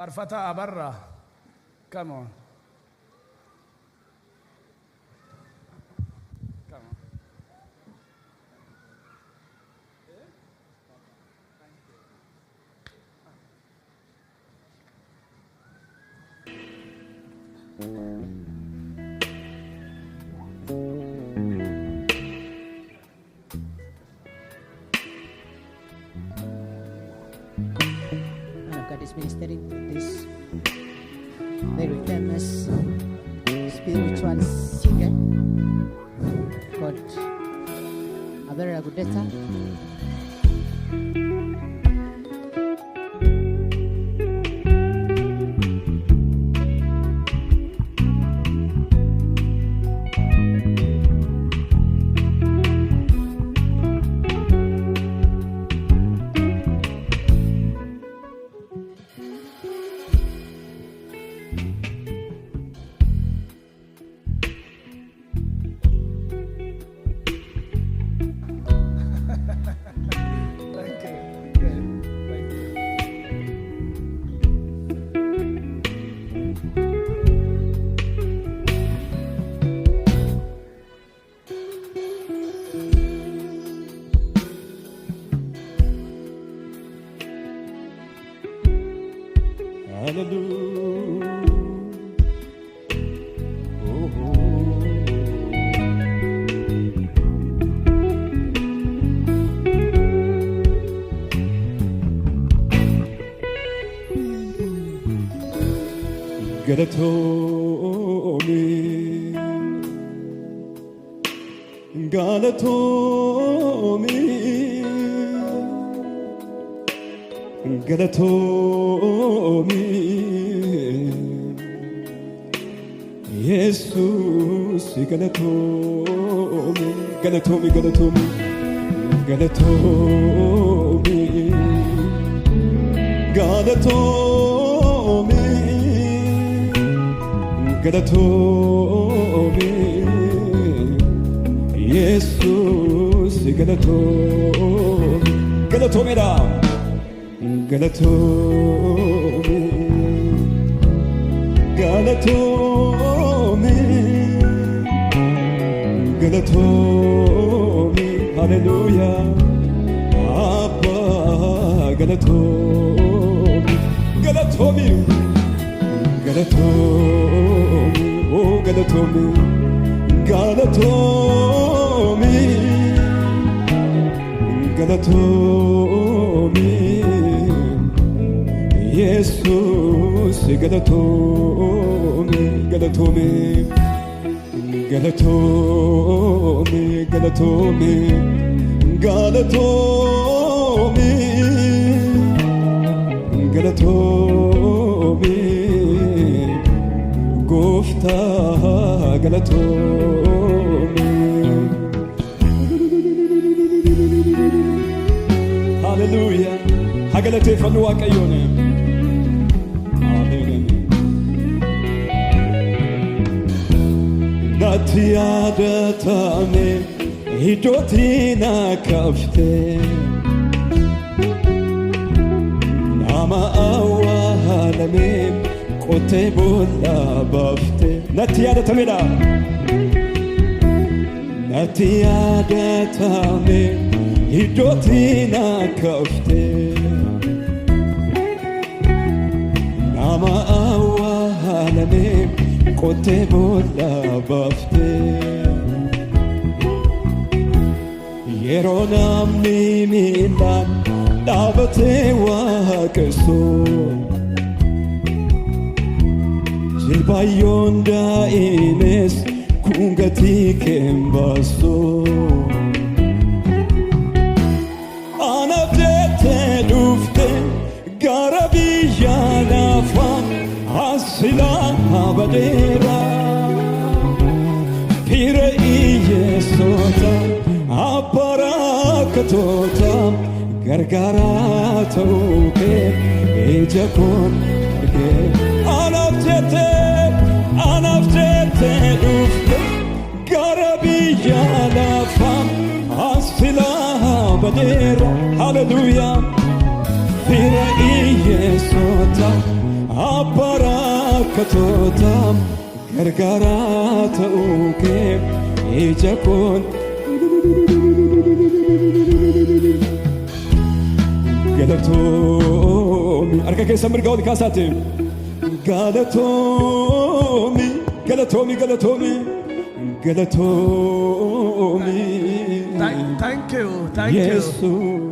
Arfata Abarra. Come on. Come on. God is ministering to this very famous spiritual singer called Abera Gudeta. Hallelujah. Galatomi Jesus Galatomi Galatomi Galatomi Galatomi Galatomi Galatomi Jesus Galatomi Galatomi down Galatomi, Galatomi, Galatomi, Hallelujah, Abba, Galatomi, Galatomi, Galatomi, oh Galatomi, Galatomi, Galatomi. Jesus Galatomi Galatomi Galatomi Galatomi Galatomi Galatomi Gofta Galatomi Hallelujah Hagalate Fanua Kayone Natiadatame hidotina kafte Nama awahalame kote bola bafte Natiadatame da Natiadatame hidotina kafte Nama awahalame kote bola bafte Yerona mimilan dabate wakaso Jilbayonda ines kungati kembaso Anabdete dufte garabiya lafam Asila abadera Pire iyesota Aparakatota Gargara tauke Ejakon Anafjete ufte Garabiya lafam Asila abadera Hallelujah Pire iyesota abbarakkatootaam gargaaraa ta'uu kee ija koon galatoomi harka keessan mirga ol kaasaati galatoomi galatoomi galatoomi galatoomi Thank you. Thank you. Yesus